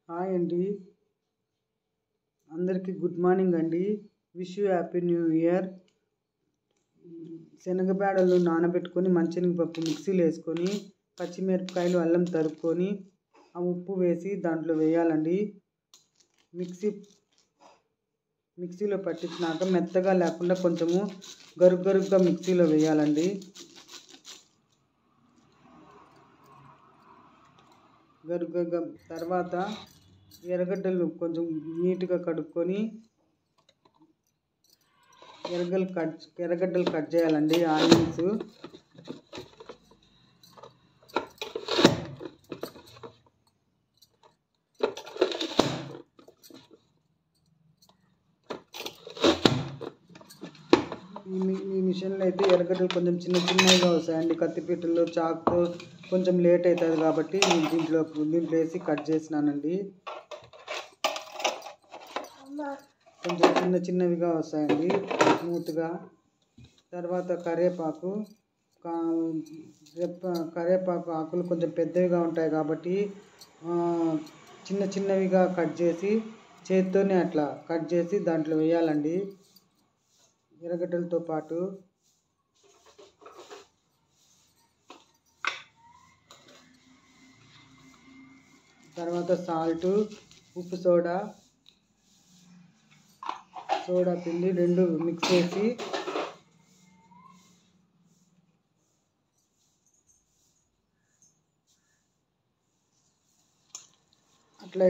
Hi అండి, అందరికీ good morning అండి. Wish you happy new year. శనగబేడలు నానబెట్టుకొని మంచినగపప్పు మిక్సీలో వేసుకొని పచ్చిమిరపకాయలు అల్లం తరుక్కొని ఆ ఉప్పు వేసి దాంట్లో వేయాలండి. మిక్సీలో పట్టించినాక మెత్తగా లేకుండా కొంచెము గరుగ్గా మిక్సీలో వేయాలండి. గరుగ్గా తర్వాత ఎర్రగడ్డలు కొంచెం నీట్గా కడుక్కొని ఎర్రగడ్డలు కట్ చేయాలండి. ఆనియన్స్ ఈ మిషన్లో అయితే ఎర్రగడ్డలు కొంచెం చిన్నగా వస్తాయండి. కత్తిపీటల్లో చాకుతో కొంచెం లేట్ అవుతుంది కాబట్టి దీంట్లో వేసి కట్ చేసినానండి. కొంచెం చిన్నవిగా వస్తాయండి స్మూత్గా. తర్వాత కరివేపాకు ఆకులు కొంచెం పెద్దవిగా ఉంటాయి కాబట్టి చిన్నవిగా కట్ చేసి చేత్తోనే అట్లా కట్ చేసి దాంట్లో వేయాలండి ఎర్రగడ్డలతో పాటు. తర్వాత సాల్ట్, ఉప్పు, సోడా పిండి రెండు మిక్స్ చేసి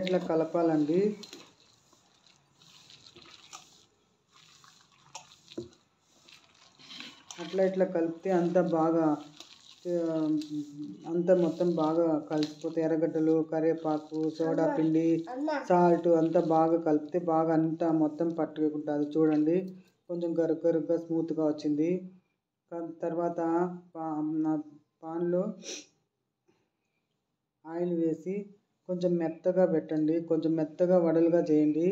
ఇట్లా కలపాలండి. ఇట్లా కలిపితే అంతా మొత్తం బాగా కలిసిపోతే ఎర్రగడ్డలు, కరివేపాకు, సోడా పిండి, సాల్ట్ అంతా బాగా కలిపితే బాగా అంతా మొత్తం పట్టుకుంటుంది. చూడండి, కొంచెం గరుగ్గా స్మూత్గా వచ్చింది. తర్వాత పాన్లో ఆయిల్ వేసి కొంచెం మెత్తగా పెట్టండి. కొంచెం మెత్తగా వడలుగా చేయండి.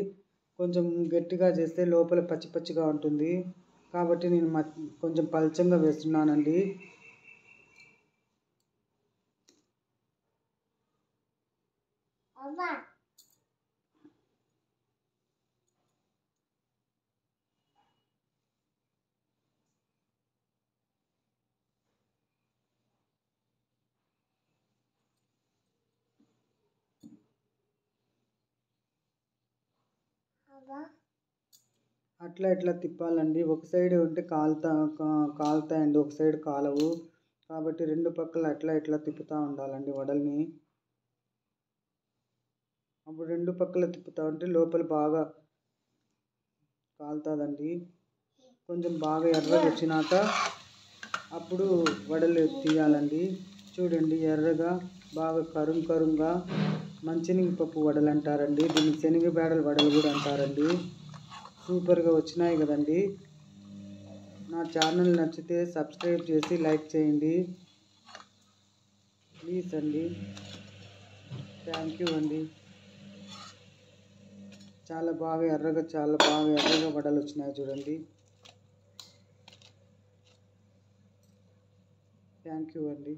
కొంచెం గట్టిగా చేస్తే లోపల పచ్చిగా ఉంటుంది కాబట్టి నేను కొంచెం పల్చంగా వేస్తున్నానండి. ఇట్లా తిప్పాలండి. ఒక సైడ్ ఉంటే కాలుతాయండి, ఒక సైడ్ కాలవు కాబట్టి రెండు పక్కల ఇట్లా తిప్పుతూ ఉండాలండి వడల్ని. అప్పుడు రెండు పక్కల తిప్పుతూ ఉంటే లోపల బాగా కాలుతుందండి. కొంచెం బాగా ఎర్రగా వచ్చినాక అప్పుడు వడలు తీయాలండి. చూడండి, ఎర్రగా బాగా కరుంగా మంచినగపప్పు వడలు అంటారండి. దీన్ని శనగబేడల వడలు కూడా అంటారండి. సూపర్గా వచ్చినాయి కదండి. నా ఛానల్ నచ్చితే సబ్స్క్రైబ్ చేసి లైక్ చేయండి ప్లీజ్ అండి. థ్యాంక్ యూ అండి. చాలా బాగా ఎర్రగా వడలు వచ్చినాయి చూడండి. థ్యాంక్ యూ అండి.